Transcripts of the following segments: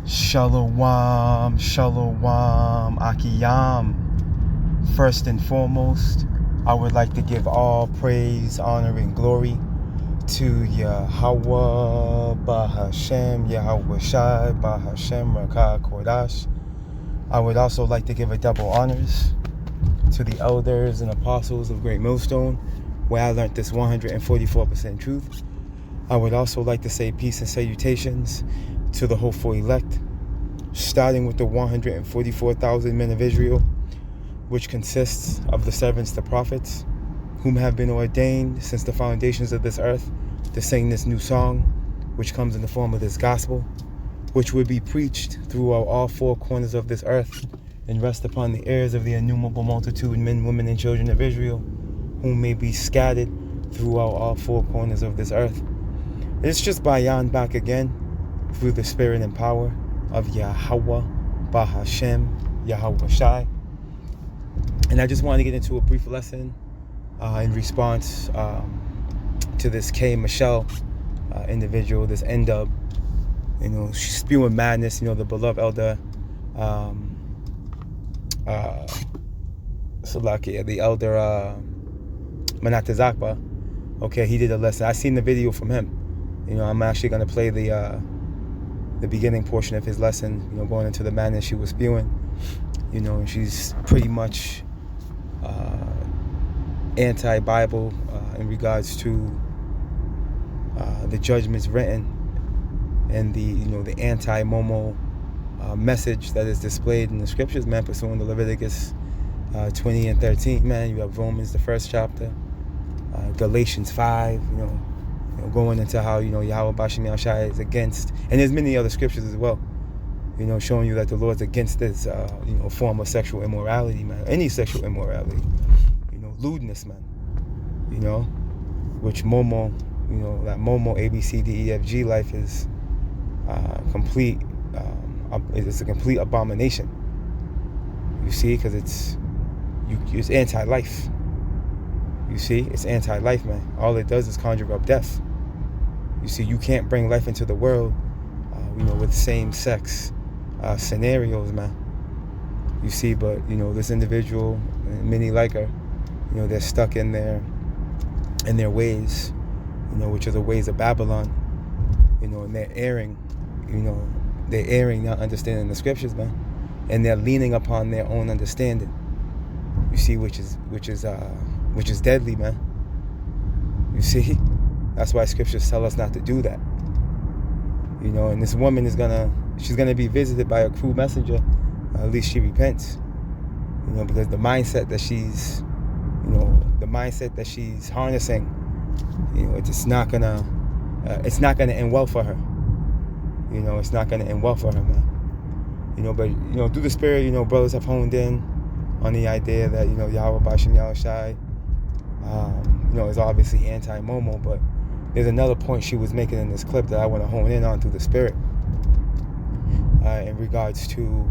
Shalom, shalom, akiyam. First and foremost, I would like to give all praise, honor, and glory to Yahweh, Bahashem, Yahweh Shai, Bahashem, Rakah Kodash. I would also like to give a double honors to the elders and apostles of Great Millstone, where I learned this 144% truth. I would also like to say peace and salutations to the hopeful elect, starting with the 144,000 men of Israel, which consists of the servants, the prophets, whom have been ordained since the foundations of this earth to sing this new song, which comes in the form of this gospel, which would be preached throughout all four corners of this earth and rest upon the ears of the innumerable multitude, men, women, and children of Israel, whom may be scattered throughout all four corners of this earth. It's just Bayan back again through the spirit and power of Yahweh, Bahashem, Yahweh Shai. And I just want to get into a brief lesson in response to this K. Michelle individual, this N-Dub. You know, she's spewing madness. You know, the beloved elder, Salakia, the elder Manatazakba. Okay, he did a lesson. I seen the video from him. You know, I'm actually going to play the beginning portion of his lesson, you know, going into the madness she was spewing. You know, and she's pretty much anti-Bible in regards to the judgments written and the, you know, the anti-Momo message that is displayed in the scriptures, man, pursuing the Leviticus 20 and 13, man. You have Romans, the first chapter, Galatians 5, you know, going into how, you know, Yahweh Bashem Yahushai is against, and there's many other scriptures as well, you know, showing you that the Lord's against this, you know, form of sexual immorality, man, any sexual immorality, you know, lewdness, man, you know, which Momo, you know, that Momo ABCDEFG life is complete, it's a complete abomination, you see, because it's anti-life, you see, it's anti-life, man. All it does is conjure up death. You see, you can't bring life into the world, you know, with same-sex scenarios, man. You see, but, you know, this individual, and many like her, you know, they're stuck in their ways, you know, which are the ways of Babylon, you know, and they're erring, you know, not understanding the scriptures, man, and they're leaning upon their own understanding. You see, which is deadly, man. You see, that's why scriptures tell us not to do that. You know, and this woman she's gonna be visited by a cruel messenger. At least she repents. You know, because the mindset that she's harnessing, you know, it's not gonna end well for her. You know, it's not gonna end well for her, man. You know, but, you know, through the spirit, you know, brothers have honed in on the idea that, you know, Yahweh Bashem Yahushai, you know, is obviously anti-Momo, but there's another point she was making in this clip that I want to hone in on through the spirit, in regards to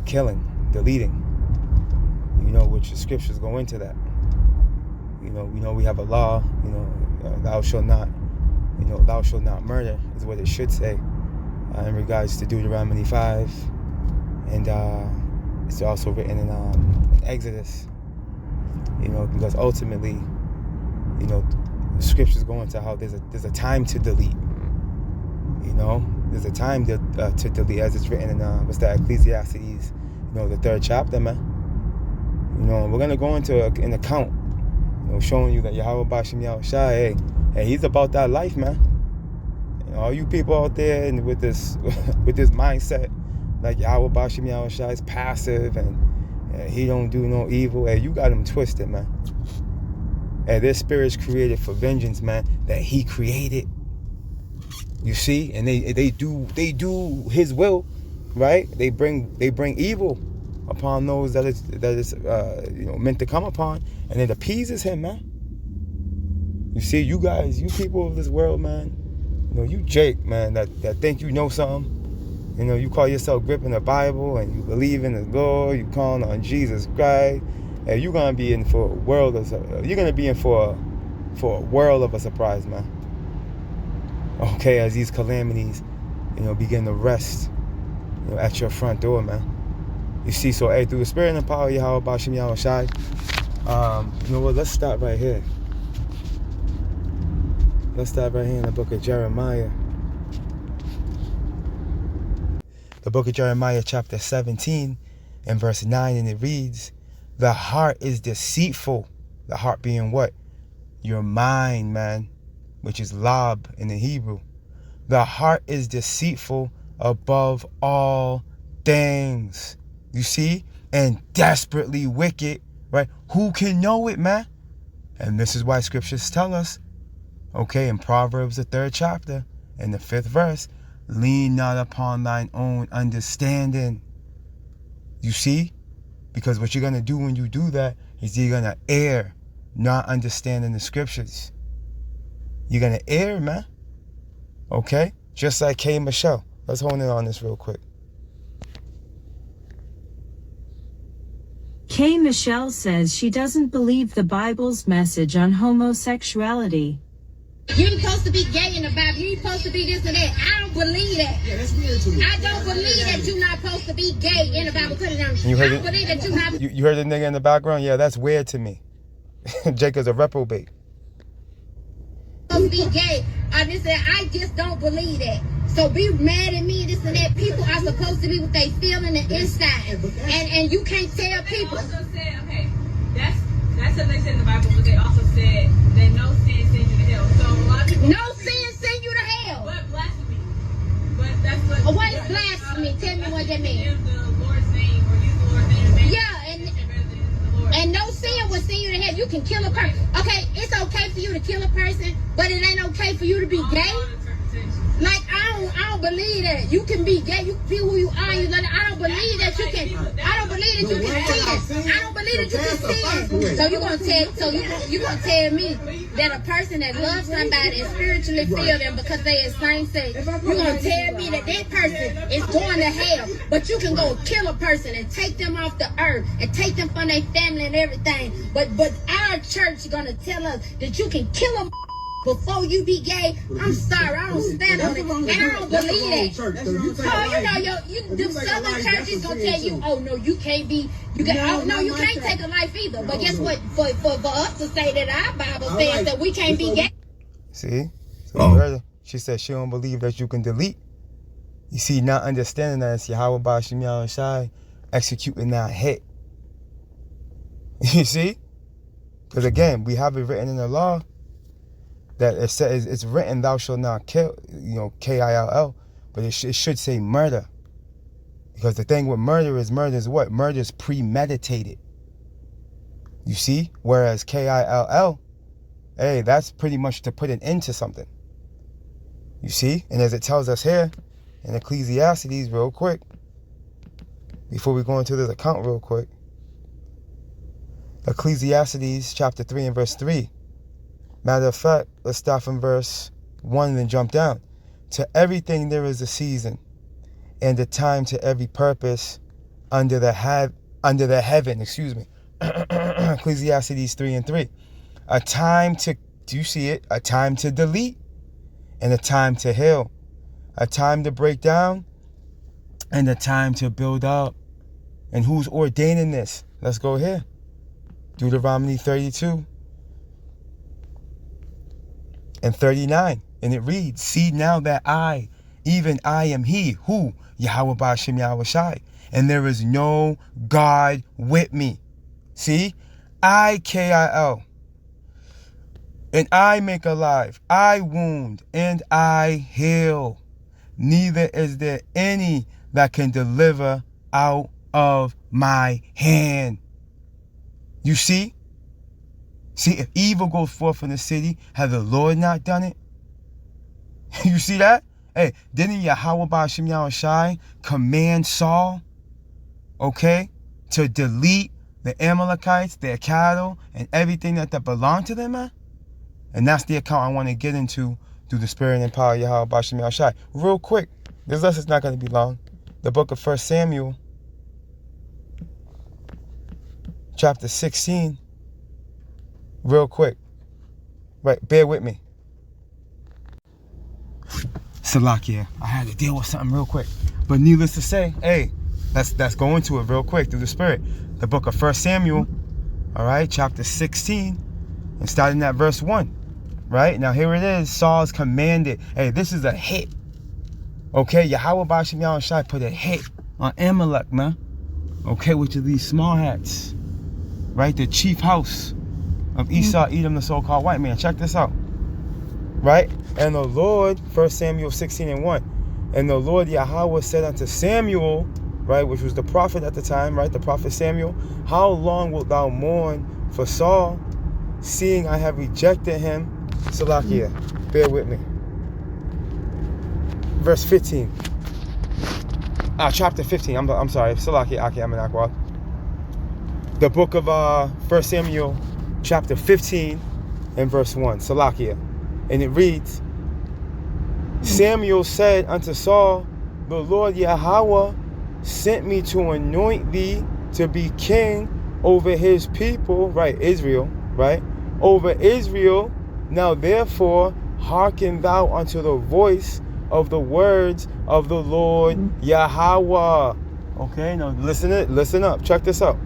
killing, deleting, you know, which the scriptures go into that. You know, we have a law, you know, thou shalt not murder is what it should say, in regards to Deuteronomy 5, and it's also written in Exodus. You know, because ultimately, you know, the scriptures go into how there's a time to delete. You know, there's a time to delete, as it's written in Ecclesiastes, you know, the 3rd chapter, man. You know, we're gonna go into an account, you know, showing you that Yahweh Bashem Yahushai, hey, he's about that life, man. You know, all you people out there and with this mindset, like Yahweh Bashem Yahushai is passive and he don't do no evil. Hey, you got him twisted, man. Hey, their spirit's created for vengeance, man, that he created. You see, and they do his will, right? They bring evil upon those that is you know, meant to come upon, and it appeases him, man. You see, you guys, you people of this world, man, you know, you Jake, man, that think you know something. You know, you call yourself gripping the Bible and you believe in the Lord, you calling on Jesus Christ, and you're gonna be in for a world of a world of a surprise, man. Okay, as these calamities begin to rest, at your front door, man. You see, so hey, through the spirit and the power of Yahweh Bashim Yahweh Shai, you know what, let's start right here. Let's start right here in the book of Jeremiah. The book of Jeremiah chapter 17 and verse 9, and it reads, the heart is deceitful. The heart being what? Your mind, man, which is lab in the Hebrew. The heart is deceitful above all things. You see? And desperately wicked, right? Who can know it, man? And this is why scriptures tell us, okay, in Proverbs, the 3rd chapter, in the 5th verse, lean not upon thine own understanding. You see? Because what you're going to do when you do that is you're going to err, not understanding the scriptures. You're going to err, man. Okay? Just like K. Michelle. Let's hone in on this real quick. K. Michelle says she doesn't believe the Bible's message on homosexuality. You ain't supposed to be gay in the Bible. You ain't supposed to be this and that. I don't believe that. Yeah, that's weird to me. I don't believe that you're not supposed to be gay in the Bible. Put it down. I don't believe that you're not. You heard the nigga in the background? Yeah, that's weird to me. Jake is a reprobate. Supposed to be gay. I just don't believe that. So be mad at me, this and that. People are supposed to be what they feel in the inside. And you can't tell people. They also said, okay, that's what they said in the Bible, but they also said that no sin sends you to hell. So a lot of people. No sin send you to hell. But blasphemy. But that's what. What is blasphemy? Tell me what that means. Use the Lord's name or use the Lord's name in vain. Yeah, and no sin will send you to hell. You can kill a person. Okay, it's okay for you to kill a person, but it ain't okay for you to be gay. Like I don't believe that you can be gay. You can be who you are. I don't believe that you can. I don't believe that you can sin. I don't believe that you can sin. So you gonna tell. So you gonna tell me that a person that loves somebody and spiritually feel them because they is same sex. You gonna tell me that that person is going to hell, but you can go kill a person and take them off the earth and take them from their family and everything. But our church gonna tell us that you can kill them before you be gay. I'm sorry, I don't stand on it, and I don't believe that. The southern churches gonna tell you, oh no, you can't be, you can't take a life either. But guess what? For us to say that our Bible says that we can't be gay. See, so you heard her. She said she don't believe that you can delete. You see, not understanding that it's Yahweh Bashim Yahweh Shai executing that hit. You see, because again, we have it written in the law that it says it's written, thou shalt not kill, Kill, but it should say murder. Because the thing with murder is what? Murder is premeditated. You see? Whereas Kill, hey, that's pretty much to put an end to something. You see? And as it tells us here in Ecclesiastes, real quick, before we go into this account real quick, Ecclesiastes chapter 3 and verse 3. Matter of fact, let's start from verse 1 and then jump down. To everything there is a season, and a time to every purpose under the heaven. Ecclesiastes 3 and 3. A time to, do you see it? A time to delete and a time to heal. A time to break down and a time to build up. And who's ordaining this? Let's go here. Deuteronomy 32 and 39. And it reads, see now that I, even I am he, who? Yahweh Bashim Yahweh Shai. And there is no God with me. See? I, Kill. And I make alive. I wound and I heal. Neither is there any that can deliver out of my hand. You see? See, if evil goes forth in the city, has the Lord not done it? You see that? Hey, didn't Yahweh Bashim Yahweh Shai command Saul, okay, to delete the Amalekites, their cattle, and everything that belonged to them, man? And that's the account I want to get into through the spirit and power of Yahweh Bashim Yahweh Shai. Real quick, this lesson's not going to be long. The book of 1 Samuel, chapter 16. Real quick. Right, bear with me. Salakia. I had to deal with something real quick. But needless to say, hey, let's go into it real quick through the Spirit. The book of 1 Samuel, all right, chapter 16, and starting at verse 1. Right? Now here it is. Saul's commanded. Hey, this is a hit. Okay, Yahweh Bashim Yahushai put a hit on Amalek, man. Okay, which are these small hats. Right? The chief house of Esau, Edom, the so-called white man. Check this out. Right? And the Lord, 1 Samuel 16 and 1. And the Lord Yahweh said unto Samuel, right, which was the prophet at the time, right? The prophet Samuel, how long wilt thou mourn for Saul, seeing I have rejected him? Salakia, bear with me. Verse 15. Chapter 15. I'm sorry. Salakia, Aki Amenakwa. The book of 1 Samuel, chapter 15, and verse 1. Salakia. And it reads, Samuel said unto Saul, the Lord Yahweh sent me to anoint thee to be king over his people, right, Israel, right, over Israel. Now therefore hearken thou unto the voice of the words of the Lord Yahweh. Okay, now listen up, check this out.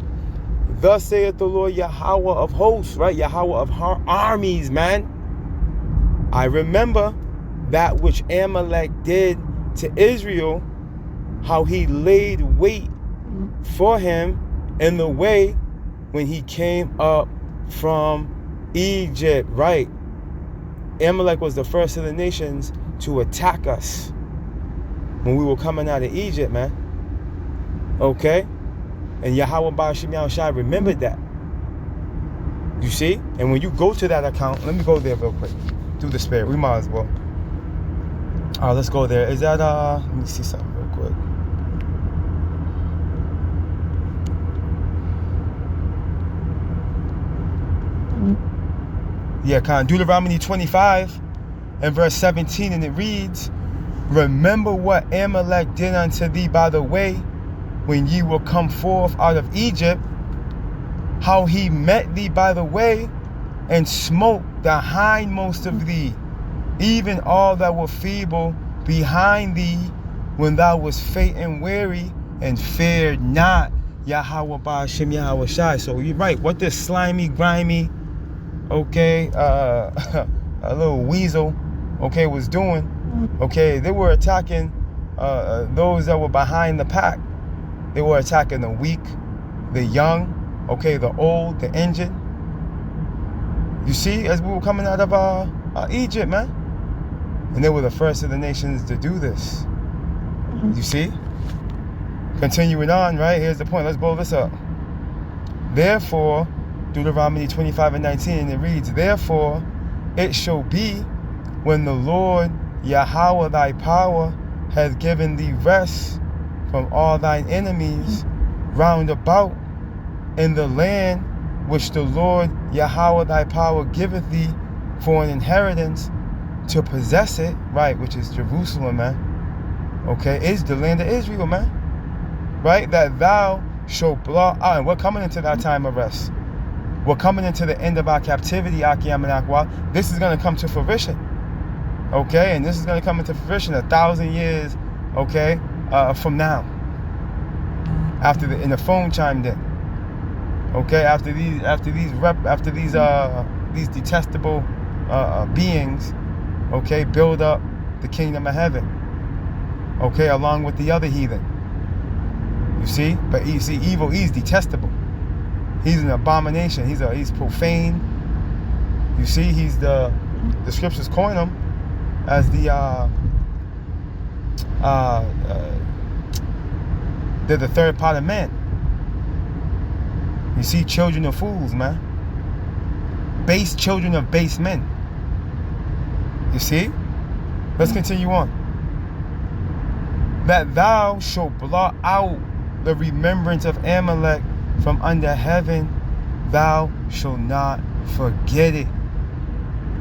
Thus saith the Lord Yahweh of hosts, right, Yahweh of armies, man. I remember that which Amalek did to Israel, how he laid wait for him in the way when he came up from Egypt, right? Amalek was the first of the nations to attack us when we were coming out of Egypt, man. Okay? And Yahweh Bashim Yahushai remembered that. You see? And when you go to that account, let me go there real quick. Through the Spirit. We might as well. Let's go there. Is that, let me see something real quick. Yeah, Deuteronomy 25 and verse 17, and it reads, remember what Amalek did unto thee by the way, when ye were come forth out of Egypt, how he met thee by the way, and smote the hindmost of thee, even all that were feeble behind thee, when thou wast faint and weary, and feared not Yahweh Ba'ashem Yahweh Shai. So you're right, what this slimy, grimy, okay, a little weasel, okay, was doing, okay, they were attacking those that were behind the pack. They were attacking the weak, the young, okay, the old, the injured. You see, as we were coming out of Egypt, man. And they were the first of the nations to do this. You see? Continuing on, right? Here's the point. Let's blow this up. Therefore, Deuteronomy 25 and 19, and it reads, therefore, it shall be when the Lord Yahweh thy power hath given thee rest from all thine enemies round about in the land which the Lord Yahweh thy power giveth thee for an inheritance to possess it, right, which is Jerusalem, man. Okay, is the land of Israel, man. Right, that thou shalt blot out, and we're coming into that time of rest. We're coming into the end of our captivity, Akiyam and Akwa. This is going to come to fruition. Okay, and this is going to come into fruition 1,000 years, okay, from now. After the phone chimed in. Okay, after these detestable beings, okay, build up the kingdom of heaven. Okay, along with the other heathen. You see, but you see, evil, he's detestable. He's an abomination. He's profane. You see, he's the scriptures coin him as they're the third part of man. You see, children of fools, man. Base children of base men. You see? Let's continue on. That thou shalt blot out the remembrance of Amalek from under heaven, thou shalt not forget it.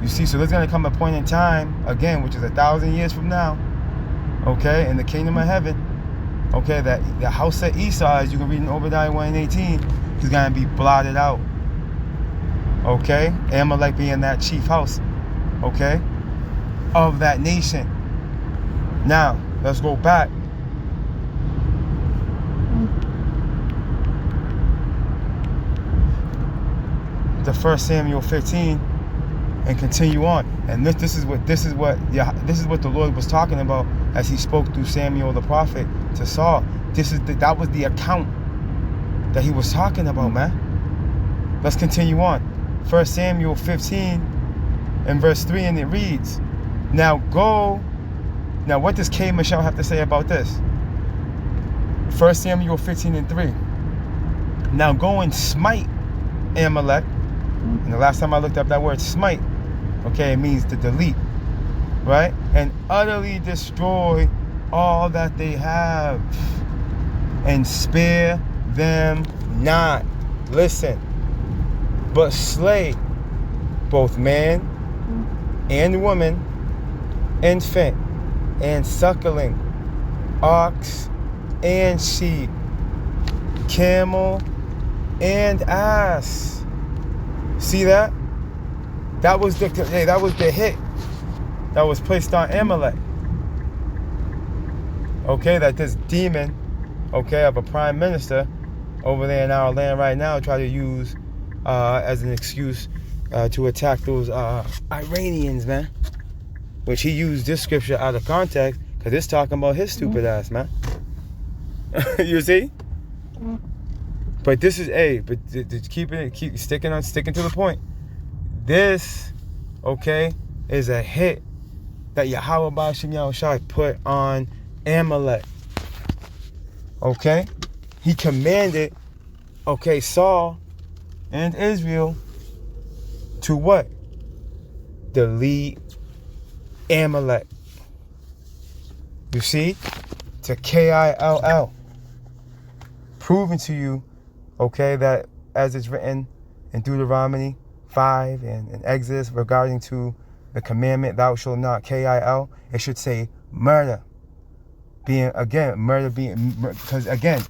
You see, so there's going to come a point in time, again, which is 1,000 years from now, okay, in the kingdom of heaven, okay, that the house of Esau, as you can read in Obadiah 1 and 18, is going to be blotted out. Okay, Amalek being that chief house, okay, of that nation. Now, let's go back. To 1 Samuel 15 and continue on. And this is what the Lord was talking about as he spoke through Samuel the prophet to Saul. That was the account that he was talking about, man. Let's continue on. 1 Samuel 15 and verse 3, and it reads, Now what does K. Michelle have to say about this? 1 Samuel 15 and 3. Now go and smite Amalek. And the last time I looked up that word smite, okay, it means to delete, right? And utterly destroy all that they have, and spare them not. Listen, but slay both man and woman, infant and suckling, ox and sheep, camel and ass. See that? That was the hit that was placed on Amalek. Okay, that this demon, okay, of a prime minister over there in our land right now try to use as an excuse to attack those Iranians, man. Which he used this scripture out of context because it's talking about his stupid ass, man. You see? But this is keep sticking to the point. This, okay, is a hit that Yahweh B'Shem Yahushai put on Amalek. Okay? He commanded, okay, Saul and Israel to what? Delete Amalek. You see? To Kill. Proving to you, okay, that as it's written in Deuteronomy 5 and Exodus regarding to the commandment, thou shalt not kill, it should say murder. Murder being, because again,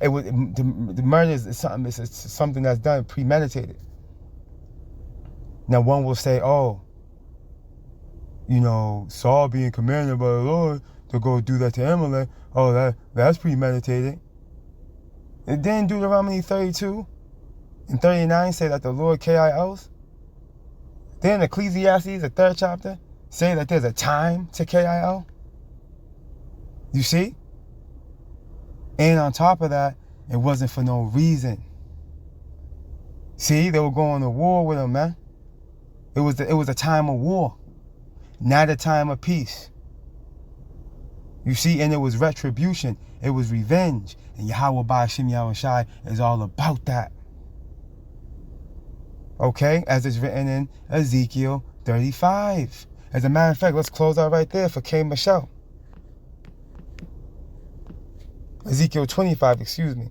it was the murder is something. It's something that's done premeditated. Now one will say, oh, Saul being commanded by the Lord to go do that to Amalek, oh, that's premeditated. And then Deuteronomy 32 and 39 say that the Lord kills. Then Ecclesiastes, the 3rd chapter, say that there's a time to kill. You see? And on top of that, it wasn't for no reason. See, they were going to war with him, man. It was a time of war, not a time of peace. You see, and it was retribution. It was revenge. And Yahweh B'Shem Yahushai is all about that. Okay, as it's written in Ezekiel 35. As a matter of fact, let's close out right there for K. Michelle. Ezekiel 25, excuse me.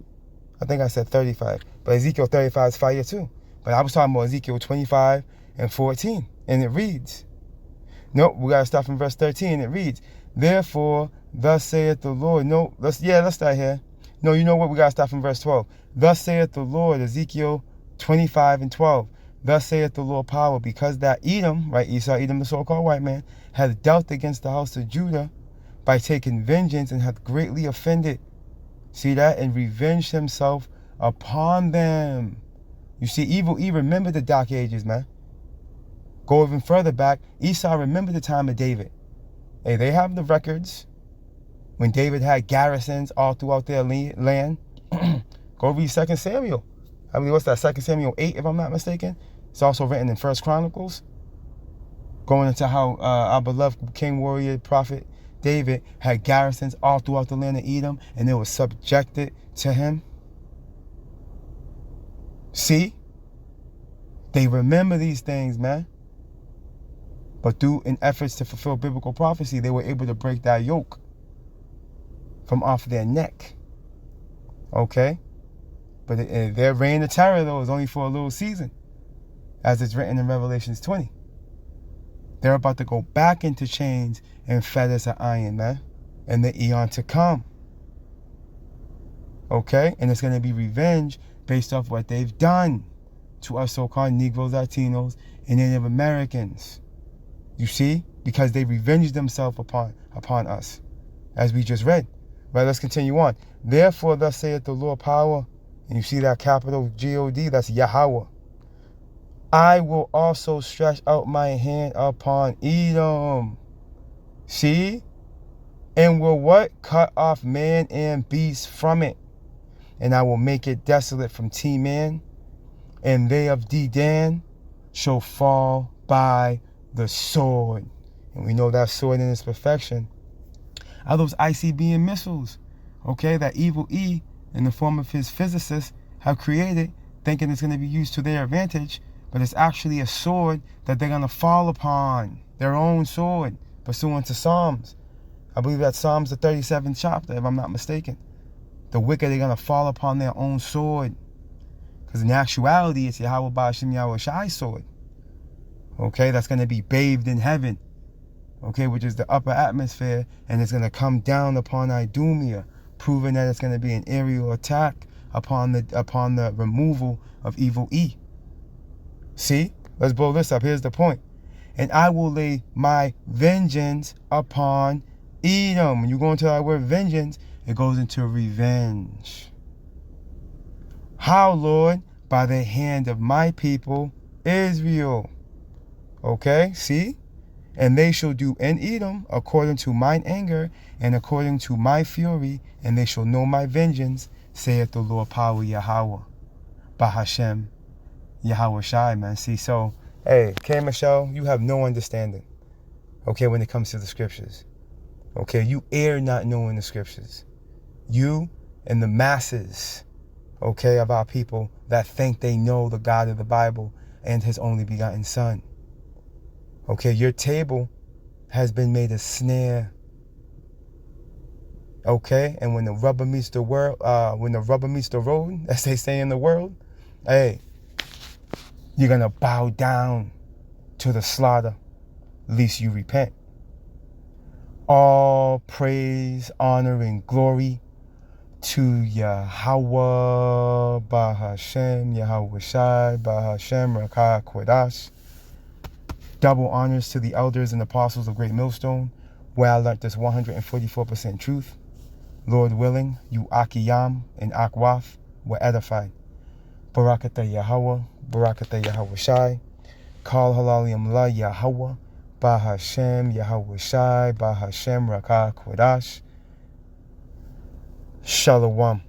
I think I said 35. But Ezekiel 35 is fire too. But I was talking about Ezekiel 25 and 14. And it reads. Nope, we got to start from verse 13. It reads, Therefore, thus saith the Lord. No, let's start here. No, you know what? We got to start from verse 12. Thus saith the Lord, Ezekiel 25 and 12. Thus saith the Lord power, because that Edom, right, Esau, Edom, the so-called white man, hath dealt against the house of Judah by taking vengeance and hath greatly offended. See that? And revenged himself upon them. You see, evil remember the dark ages, man. Go even further back. Esau remembered the time of David. Hey, they have the records when David had garrisons all throughout their land. Go read 2 Samuel. I believe what's that? 2 Samuel 8, if I'm not mistaken. It's also written in 1 Chronicles. Going into how our beloved king, warrior, prophet David had garrisons all throughout the land of Edom, and they were subjected to him. See? They remember these things, man. But through in efforts to fulfill biblical prophecy, they were able to break that yoke from off their neck. Okay? But their reign of terror, though, is only for a little season, as it's written in Revelations 20. They're about to go back into chains and fetters of iron, man, in the eon to come. Okay? And it's going to be revenge based off what they've done to us so-called Negroes, Latinos, and Native Americans. You see? because they revenged themselves upon us, as we just read. Right, let's continue on. Therefore, thus saith the Lord power, and you see that capital G-O-D, that's Yahweh. I will also stretch out my hand upon Edom. See? And will what? Cut off man and beast from it. And I will make it desolate from Teman, and they of Dedan shall fall by the sword. And we know that sword in its perfection are those ICBM missiles, okay, that Evil E, in the form of his physicists, have created, thinking it's going to be used to their advantage, but it's actually a sword that they're going to fall upon, their own sword, pursuant to Psalms. I believe that's Psalms the 37th chapter, if I'm not mistaken. The wicked are going to fall upon their own sword, because in actuality, it's Yahweh Ba'ashem Yahweh Shai's sword, okay, that's going to be bathed in heaven, okay, which is the upper atmosphere, and it's going to come down upon Idumea, proving that it's going to be an aerial attack upon the removal of Evil E. See? Let's blow this up. Here's the point. And I will lay my vengeance upon Edom. When you go into that word vengeance, it goes into revenge. How, Lord? By the hand of my people, Israel. Okay, see? And they shall do in Edom according to mine anger and according to my fury, and they shall know my vengeance, saith the Lord power Yahweh. Bahashem Yahweh Shai, man. See, so, hey, K. Michelle, you have no understanding, okay, when it comes to the scriptures. Okay, you err not knowing the scriptures. You and the masses, okay, of our people that think they know the God of the Bible and his only begotten Son. Okay, your table has been made a snare. Okay, and when the rubber meets the road, as they say in the world, hey, you're gonna bow down to the slaughter, lest you repent. All praise, honor, and glory to Yahweh, Bahashem, Yahweh Shai, Bahashem, Rakah Kodash. Double honors to the elders and apostles of Great Millstone, where I learned this 144% truth. Lord willing, you Akiyam and Akwaf were edified. Barakatah Yahweh, Barakatah Yahweh Shai, Kal Halaliam La Yahweh, Bahashem, Yahweh Shai, Bahashem, Rakah Kodash. Shalom.